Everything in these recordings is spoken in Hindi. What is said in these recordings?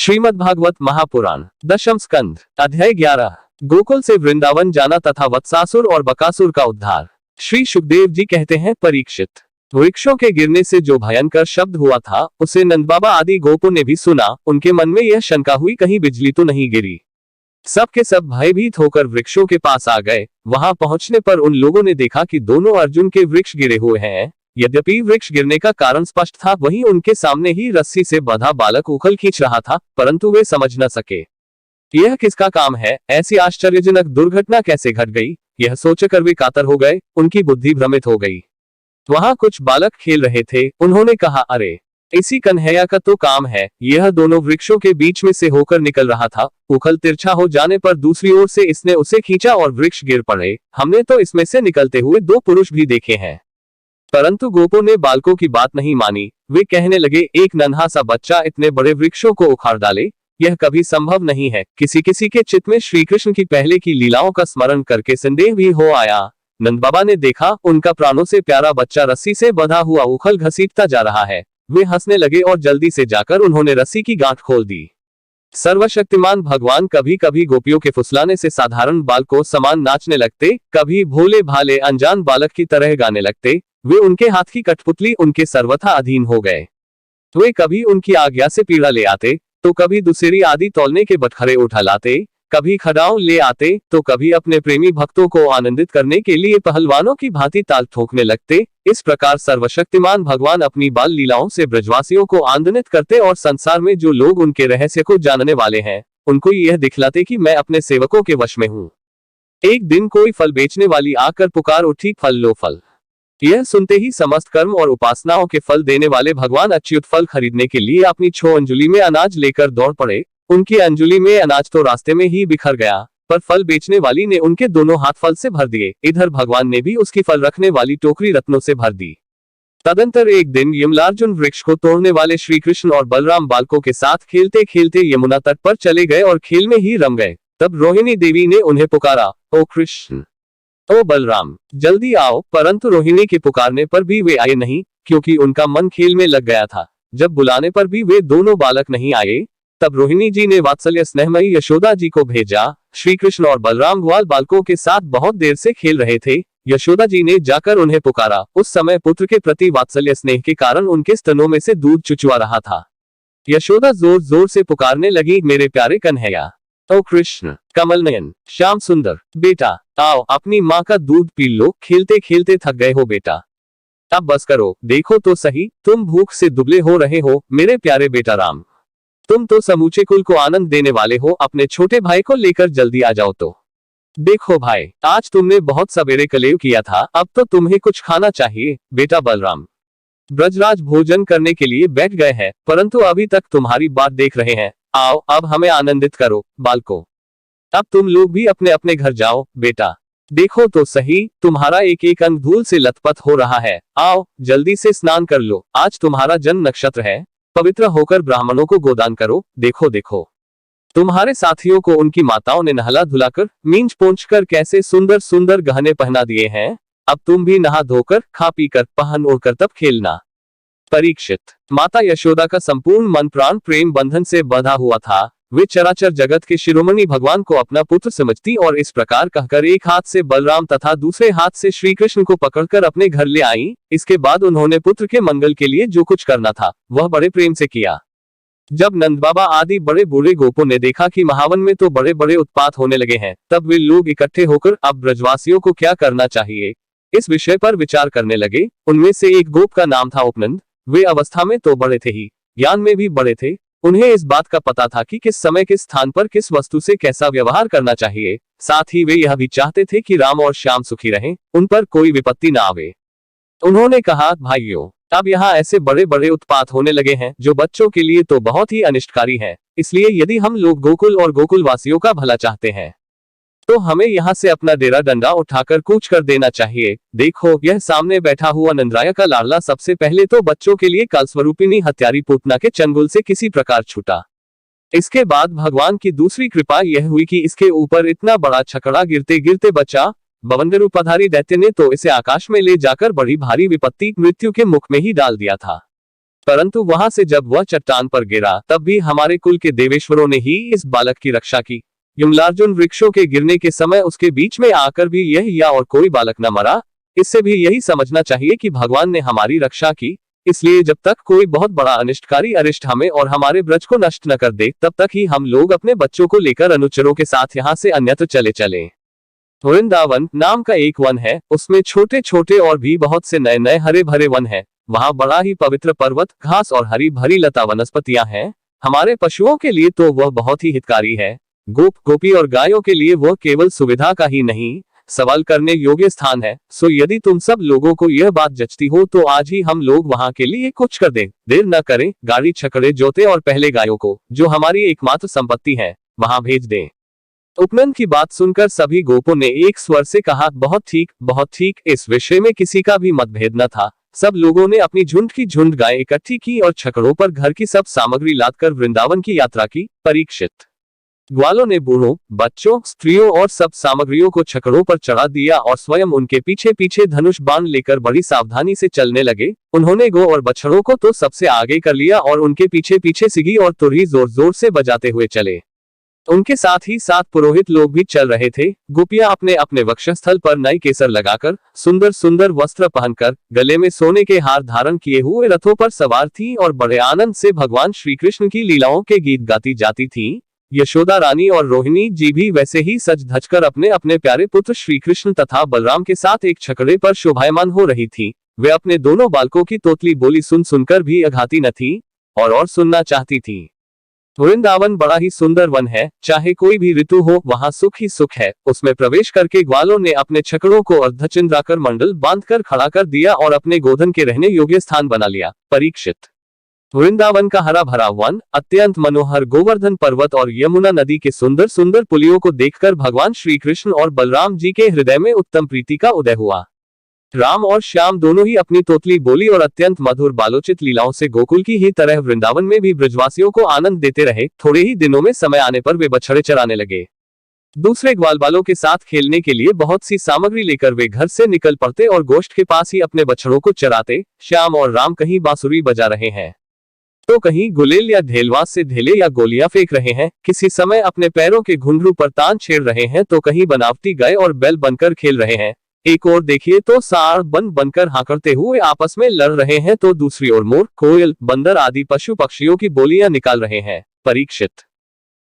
श्रीमद् भागवत महापुराण दशम स्कंध अध्याय 11 गोकुल से वृंदावन जाना तथा वत्सासुर और बकासुर का उद्धार। श्री सुखदेव जी कहते हैं, परीक्षित, वृक्षों के गिरने से जो भयंकर शब्द हुआ था उसे नंद बाबा आदि गोपों ने भी सुना। उनके मन में यह शंका हुई कहीं बिजली तो नहीं गिरी। सब के सब भयभीत होकर वृक्षों के पास आ गए। वहां पहुंचने पर उन लोगों ने देखा कि दोनों अर्जुन के वृक्ष गिरे हुए हैं। यद्यपि वृक्ष गिरने का कारण स्पष्ट था, वहीं उनके सामने ही रस्सी से बंधा बालक उखल खींच रहा था, परंतु वे समझ न सके यह किसका काम है। ऐसी आश्चर्यजनक दुर्घटना कैसे घट गई, यह सोचकर वे कातर हो गए। उनकी बुद्धि भ्रमित हो गई। वहां कुछ बालक खेल रहे थे। उन्होंने कहा, अरे इसी कन्हैया का तो काम है। यह दोनों वृक्षों के बीच में से होकर निकल रहा था। उखल तिरछा हो जाने पर दूसरी ओर से इसने उसे खींचा और वृक्ष गिर पड़े। हमने तो इसमें से निकलते हुए दो पुरुष भी देखे हैं। परंतु गोपों ने बालकों की बात नहीं मानी। वे कहने लगे, एक नन्हा सा बच्चा इतने बड़े वृक्षों को उखाड़ डाले, यह कभी संभव नहीं है। किसी किसी के चित्त में श्री कृष्ण की पहले की लीलाओं का स्मरण करके संदेह भी हो आया। नंद बाबा ने देखा उनका प्राणों से प्यारा बच्चा रस्सी से बंधा हुआ उखल घसीटता जा रहा है। वे हंसने लगे और जल्दी से जाकर उन्होंने रस्सी की गांठ खोल दी। सर्वशक्तिमान भगवान कभी कभी गोपियों के फुसलाने से साधारण बालकों समान नाचने लगते, कभी भोले भाले अनजान बालक की तरह गाने लगते। वे उनके हाथ की कठपुतली उनके सर्वथा अधीन हो गए। वे कभी उनकी आज्ञा से पीड़ा ले आते, तो कभी दुसेरी आदि तौलने के बटखरे उठा लाते, कभी खड़ाऊ ले आते, तो कभी अपने प्रेमी भक्तों को आनंदित करने के लिए पहलवानों की भांति ताल ठोकने लगते। इस प्रकार सर्वशक्तिमान भगवान अपनी बाल लीलाओं से ब्रजवासियों को आनंदित करते और संसार में जो लोग उनके रहस्य को जानने वाले हैं उनको यह दिखलाते कि मैं अपने सेवकों के वश में हूँ। एक दिन कोई फल बेचने वाली आकर पुकार उठी, फल लो फल। यह सुनते ही समस्त कर्म और उपासनाओं के फल देने वाले भगवान अच्युत फल खरीदने के लिए अपनी 6 अंजुली में अनाज लेकर दौड़ पड़े। उनकी अंजुली में अनाज तो रास्ते में ही बिखर गया, पर फल बेचने वाली ने उनके दोनों हाथ फल से भर दिए। इधर भगवान ने भी उसकी फल रखने वाली टोकरी रत्नों से भर दी। तदंतर एक दिन यमलार्जुन वृक्ष को तोड़ने वाले श्री कृष्ण और बलराम बालकों के साथ खेलते खेलते यमुना तट पर चले गए और खेल में ही रम गए। तब रोहिणी देवी ने उन्हें पुकारा, ओ कृष्ण, ओ बलराम, जल्दी आओ। परंतु रोहिणी के पुकारने पर भी वे आए नहीं, क्योंकि उनका मन खेल में लग गया था। जब बुलाने पर भी वे दोनों बालक नहीं आए, तब रोहिणी जी ने वात्सल्य स्नेहमयी यशोदा जी को भेजा। श्री कृष्ण और बलराम ग्वाल बालकों के साथ बहुत देर से खेल रहे थे। यशोदा जी ने जाकर उन्हें पुकारा। उस समय पुत्र के प्रति वात्सल्य स्नेह के कारण उनके स्तनों में से दूध चुचुआ रहा था। यशोदा जोर जोर से पुकारने लगी, मेरे प्यारे कन्हैया, ओ कृष्ण, कमल नयन, श्याम सुंदर, बेटा आओ, अपनी माँ का दूध पी लो। खेलते खेलते थक गए हो बेटा, अब बस करो। देखो तो सही, तुम भूख से दुबले हो रहे हो। मेरे प्यारे बेटा राम, तुम तो समूचे कुल को आनंद देने वाले हो। अपने छोटे भाई को लेकर जल्दी आ जाओ। तो देखो भाई, आज तुमने बहुत सवेरे कलेव किया था, अब तो तुम्हें कुछ खाना चाहिए। बेटा बलराम, ब्रजराज भोजन करने के लिए बैठ गए हैं, परंतु अभी तक तुम्हारी बात देख रहे हैं। आओ, अब हमें आनंदित करो। बालको, अब तुम लोग भी अपने अपने घर जाओ। बेटा देखो तो सही, तुम्हारा एक एक अंग धूल से लथपथ हो रहा है। आओ, जल्दी से स्नान कर लो। आज तुम्हारा जन्म नक्षत्र है। पवित्र होकर ब्राह्मणों को गोदान करो। देखो देखो, तुम्हारे साथियों को उनकी माताओं ने नहला धुलाकर मींच पोंछ कर कैसे सुंदर सुंदर गहने पहना दिए हैं। अब तुम भी नहा धोकर खा पी कर पहन ओढ़कर तब खेलना। परीक्षित, माता यशोदा का संपूर्ण मन प्राण प्रेम बंधन से बंधा हुआ था। वे चराचर जगत के शिरोमणि भगवान को अपना पुत्र समझती और इस प्रकार कहकर एक हाथ से बलराम तथा दूसरे हाथ से श्री कृष्ण को पकड़कर अपने घर ले आई। इसके बाद उन्होंने पुत्र के मंगल के लिए जो कुछ करना था वह बड़े प्रेम से किया। जब नंद बाबा आदि बड़े बूढ़े गोपों ने देखा कि महावन में तो बड़े बड़े उत्पात होने लगे हैं, तब वे लोग इकट्ठे होकर अब ब्रजवासियों को क्या करना चाहिए इस विषय पर विचार करने लगे। उनमें से एक गोप का नाम था उपनंद। वे अवस्था में तो बड़े थे ही, ज्ञान में भी बड़े थे। उन्हें इस बात का पता था कि किस समय किस स्थान पर किस वस्तु से कैसा व्यवहार करना चाहिए। साथ ही वे यह भी चाहते थे कि राम और श्याम सुखी रहें, उन पर कोई विपत्ति न आवे। उन्होंने कहा, भाइयों, अब यहाँ ऐसे बड़े बड़े उत्पात होने लगे हैं जो बच्चों के लिए तो बहुत ही अनिष्टकारी है। इसलिए यदि हम लोग गोकुल और गोकुल वासियों का भला चाहते हैं तो हमें यहाँ से अपना डेरा डंडा उठाकर कूच कर देना चाहिए। देखो, यह सामने बैठा हुआ नंदराय का लाडला सबसे पहले तो बच्चों के लिए कालस्वरूपिणी हत्यारी पूतना के चंगुल से किसी प्रकार छूटा। इसके बाद भगवान की दूसरी कृपा यह हुई कि इसके ऊपर इतना बड़ा छकड़ा गिरते गिरते बचा। बवंडरूपाधारी दैत्य ने तो इसे आकाश में ले जाकर बड़ी भारी विपत्ति मृत्यु के मुख में ही डाल दिया था। परंतु वहां से जब वह चट्टान पर गिरा तब भी हमारे कुल के देवेश्वरों ने ही इस बालक की रक्षा की। यमलार्जुन वृक्षों के गिरने के समय उसके बीच में आकर भी यह या और कोई बालक न मरा। इससे भी यही समझना चाहिए कि भगवान ने हमारी रक्षा की। इसलिए जब तक कोई बहुत बड़ा अनिष्टकारी अरिष्ट हमें और हमारे ब्रज को नष्ट न कर दे तब तक ही हम लोग अपने बच्चों को लेकर अनुचरों के साथ यहाँ से अन्यत्र चले चले। वृंदावन नाम का एक वन है, उसमें छोटे छोटे और भी बहुत से नए नए हरे भरे वन है। वहाँ बड़ा ही पवित्र पर्वत, घास और हरी भरी लता वनस्पतियां हैं। हमारे पशुओं के लिए तो वह बहुत ही हितकारी है। गोप गोपी और गायों के लिए वह केवल सुविधा का ही नहीं, सवाल करने योग्य स्थान है। सो यदि तुम सब लोगों को यह बात जचती हो तो आज ही हम लोग वहाँ के लिए कुछ कर दें। देर न करें, गाड़ी छकड़े जोते और पहले गायों को, जो हमारी एकमात्र संपत्ति है, वहाँ भेज दें। उपनंद की बात सुनकर सभी गोपों ने एक स्वर से कहा, बहुत ठीक, बहुत ठीक। इस विषय में किसी का भी मतभेद न था। सब लोगों ने अपनी झुंड की झुंड गायें इकट्ठी की और छकड़ों पर घर की सब सामग्री लादकर वृंदावन की यात्रा की। परीक्षित ग्वालों ने बूढ़ों, बच्चों, स्त्रियों और सब सामग्रियों को छकड़ों पर चढ़ा दिया और स्वयं उनके पीछे पीछे धनुष बाण लेकर बड़ी सावधानी से चलने लगे। उन्होंने गौ और बछड़ों को तो सबसे आगे कर लिया और उनके पीछे पीछे सिगी और तुरही जोर जोर से बजाते हुए चले। उनके साथ ही 7 पुरोहित लोग भी चल रहे थे। गोपियां अपने अपने वक्षस्थल पर नई केसर लगाकर, सुंदर सुंदर वस्त्र पहनकर, गले में सोने के हार धारण किए हुए रथों पर सवार थीं और बड़े आनंद से भगवान श्री कृष्ण की लीलाओं के गीत गाती जाती थीं। यशोदा रानी और रोहिणी जी भी वैसे ही सज धजकर अपने अपने प्यारे पुत्र श्री कृष्ण तथा बलराम के साथ एक छकड़े पर शोभायमान हो रही थी। वे अपने दोनों बालकों की तोतली बोली सुन सुनकर भी अघाती न थी और सुनना चाहती थी। वृंदावन बड़ा ही सुंदर वन है, चाहे कोई भी ऋतु हो वहाँ सुख ही सुख है। उसमें प्रवेश करके ग्वालों ने अपने छकड़ों को अर्धचंद्राकार मंडल बांधकर खड़ा कर दिया और अपने गोधन के रहने योग्य स्थान बना लिया। परीक्षित वृंदावन का हरा भरा वन, अत्यंत मनोहर गोवर्धन पर्वत और यमुना नदी के सुंदर सुंदर पुलियों को देखकर भगवान श्री कृष्ण और बलराम जी के हृदय में उत्तम प्रीति का उदय हुआ। राम और श्याम दोनों ही अपनी तोतली बोली और अत्यंत मधुर बालोचित लीलाओं से गोकुल की ही तरह वृंदावन में भी ब्रजवासियों को आनंद देते रहे। थोड़े ही दिनों में समय आने पर वे बछड़े चराने लगे। दूसरे ग्वाल बालों के साथ खेलने के लिए बहुत सी सामग्री लेकर वे घर से निकल पड़ते और गोष्ठ के पास ही अपने बछड़ों को चराते। श्याम और राम कहीं बांसुरी बजा रहे हैं तो कहीं गुलेल या ढेलवास से ढेले या गोलियां फेंक रहे हैं। किसी समय अपने पैरों के घुंघरू पर तान छेड़ रहे हैं तो कहीं बनावटी गाय और बैल बनकर खेल रहे हैं। एक ओर देखिए तो सांड बनकर हांकते हुए आपस में लड़ रहे हैं तो दूसरी ओर मोर, कोयल, बंदर आदि पशु पक्षियों की बोलियां निकाल रहे हैं। परीक्षित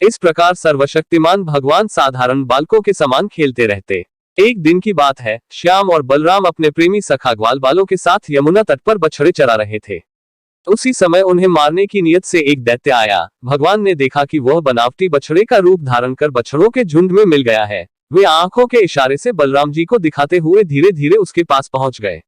इस प्रकार सर्वशक्तिमान भगवान साधारण बालकों के समान खेलते रहते। एक दिन की बात है, श्याम और बलराम अपने प्रेमी सखा ग्वाल बालों के साथ यमुना तट पर बछड़े चरा रहे थे। उसी समय उन्हें मारने की नियत से एक दैत्य आया। भगवान ने देखा कि वह बनावटी बछड़े का रूप धारण कर बछड़ों के झुंड में मिल गया है। वे आंखों के इशारे से बलराम जी को दिखाते हुए धीरे धीरे उसके पास पहुंच गए।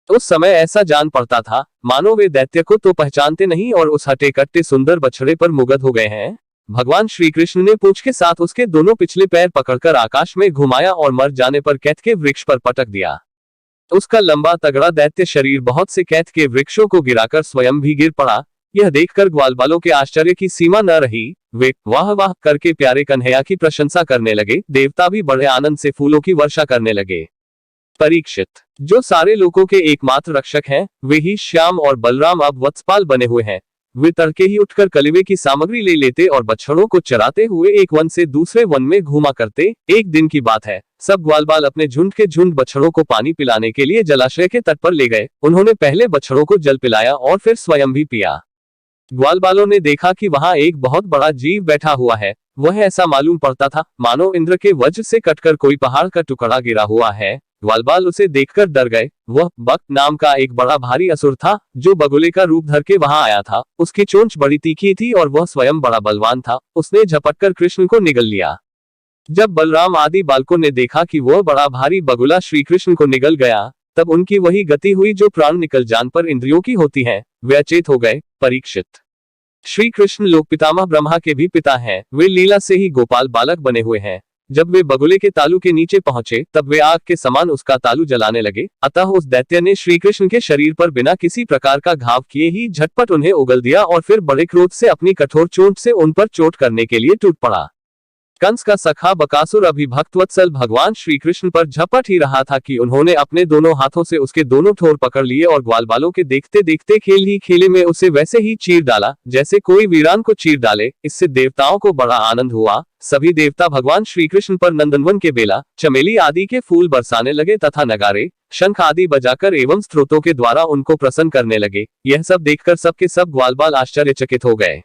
उस समय ऐसा जान पड़ता था मानो वे दैत्य को तो पहचानते नहीं और उस हटे कट्टे सुंदर बछड़े पर मुग्ध हो गए हैं। भगवान श्री कृष्ण ने पूंछ के साथ उसके दोनों पिछले पैर पकड़कर आकाश में घुमाया और मर जाने पर कैथ के वृक्ष पर पटक दिया। उसका लंबा तगड़ा दैत्य शरीर बहुत से कैथ के वृक्षों को गिराकर स्वयं भी गिर पड़ा। यह देखकर ग्वाल बालों के आश्चर्य की सीमा न रही। वे वाह वाह करके प्यारे कन्हैया की प्रशंसा करने लगे। देवता भी बड़े आनंद से फूलों की वर्षा करने लगे। परीक्षित जो सारे लोगों के एकमात्र रक्षक हैं, वे ही श्याम और बलराम अब वत्सपाल बने हुए हैं। वे तड़के ही उठकर कलिवे की सामग्री ले लेते और बछड़ों को चराते हुए एक वन से दूसरे वन में घूमा करते। एक दिन की बात है, सब ग्वालबाल अपने झुंड के झुंड बछड़ों को पानी पिलाने के लिए जलाशय के तट पर ले गए। उन्होंने पहले बछड़ों को जल पिलाया और फिर स्वयं भी पिया। ग्वालबालों ने देखा कि वहां एक बहुत बड़ा जीव बैठा हुआ है। वह ऐसा मालूम पड़ता था मानो इंद्र के वज्र से कटकर कोई पहाड़ का टुकड़ा गिरा हुआ है। ग्वालबाल उसे देखकर डर गए। वह बक नाम का एक बड़ा भारी असुर था जो बगुले का रूप धर के वहां आया था। उसकी चोंच बड़ी तीखी थी और वह स्वयं बड़ा बलवान था। उसने झपटकर कृष्ण को निगल लिया। जब बलराम आदि बालकों ने देखा कि वह बड़ा भारी बगुला श्री कृष्ण को निगल गया, तब उनकी वही गति हुई जो प्राण निकल जान पर इंद्रियों की होती है। वे अचेत हो गए। परीक्षित श्री कृष्ण लोक पितामह ब्रह्मा के भी पिता हैं। वे लीला से ही गोपाल बालक बने हुए हैं। जब वे बगुले के तालू के नीचे पहुंचे तब वे आग के समान उसका तालू जलाने लगे। अतः उस दैत्य ने श्री कृष्ण के शरीर पर बिना किसी प्रकार का घाव किए ही झटपट उन्हें उगल दिया और फिर बड़े क्रोध से अपनी कठोर चोंच से उन पर चोट करने के लिए टूट पड़ा। कंस का सखा बकासुर अभी भक्तवत्सल भगवान श्री कृष्ण पर झपट ही रहा था कि उन्होंने अपने दोनों हाथों से उसके दोनों ठोर पकड़ लिए और ग्वाल बालों के देखते देखते खेल ही खेले में उसे वैसे ही चीर डाला जैसे कोई वीरान को चीर डाले। इससे देवताओं को बड़ा आनंद हुआ। सभी देवता भगवान श्री कृष्ण पर नंदनवन के बेला, चमेली आदि के फूल बरसाने लगे तथा नगारे, शंख आदि बजाकर एवं स्त्रोतों के द्वारा उनको प्रसन्न करने लगे। यह सब देखकर सबके सब ग्वाल बाल आश्चर्यचकित हो गए।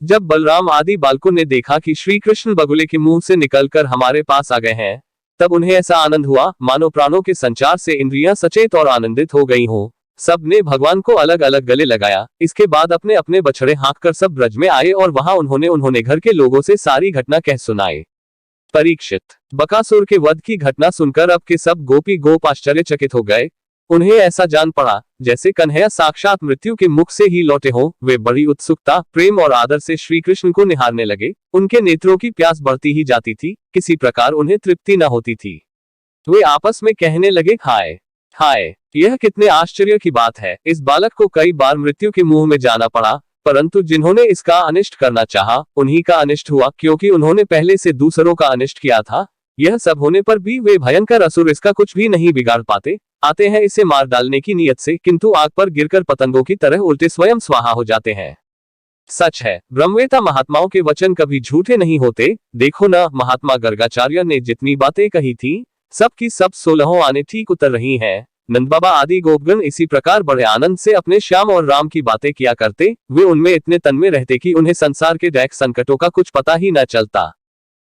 जब बलराम आदि बालकों ने देखा कि श्री कृष्ण बगुले के मुंह से निकलकर हमारे पास आ गए हैं, तब उन्हें ऐसा आनंद हुआ मानो प्राणों के संचार से इंद्रियां सचेत और आनंदित हो गई हों। सब ने भगवान को अलग अलग गले लगाया। इसके बाद अपने अपने बछड़े हाँककर सब ब्रज में आए और वहां उन्होंने घर के लोगों से सारी घटना कह सुनाई। परीक्षित, बकासुर के वध की घटना सुनकर अब के सब गोपी गोप आश्चर्यचकित हो गए। उन्हें ऐसा जान पड़ा जैसे कन्हैया साक्षात मृत्यु के मुख से ही लौटे हों। वे बड़ी उत्सुकता, प्रेम और आदर से श्री कृष्ण को निहारने लगे। उनके नेत्रों की प्यास बढ़ती ही जाती थी, किसी प्रकार उन्हें तृप्ति न होती थी। वे आपस में कहने लगे, हाय हाय, यह कितने आश्चर्य की बात है। इस बालक को कई बार मृत्यु के मुंह में जाना पड़ा, परंतु जिन्होंने इसका अनिष्ट करना चाहा, उन्हीं का अनिष्ट हुआ, क्योंकि उन्होंने पहले से दूसरों का अनिष्ट किया था। यह सब होने पर भी वे भयंकर असुर इसका कुछ भी नहीं बिगाड़ पाते। आते हैं इसे मार डालने की नियत से, किंतु आग पर गिरकर पतंगों की तरह उल्टे स्वयं स्वाहा हो जाते हैं। सच है, ब्रह्मवेता महात्माओं के वचन कभी झूठे नहीं होते। देखो न, महात्मा गर्गाचार्य ने जितनी बातें कही थी, सब की सब 16 आने ठीक उतर रही हैं। नंद बाबा आदि गोपगण इसी प्रकार बड़े आनंद से अपने श्याम और राम की बातें किया करते। वे उनमें इतने तन्मय रहते कि उन्हें संसार के दैख संकटों का कुछ पता ही न चलता।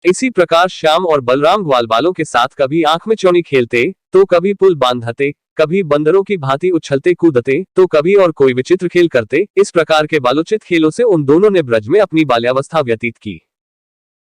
इसी प्रकार श्याम और बलराम ग्वाल बालों के साथ कभी आंख में चौनी खेलते, तो कभी पुल बांधते, कभी बंदरों की भांति उछलते कूदते, तो कभी और कोई विचित्र खेल करते। इस प्रकार के बालोचित खेलों से उन दोनों ने ब्रज में अपनी बाल्यावस्था व्यतीत की।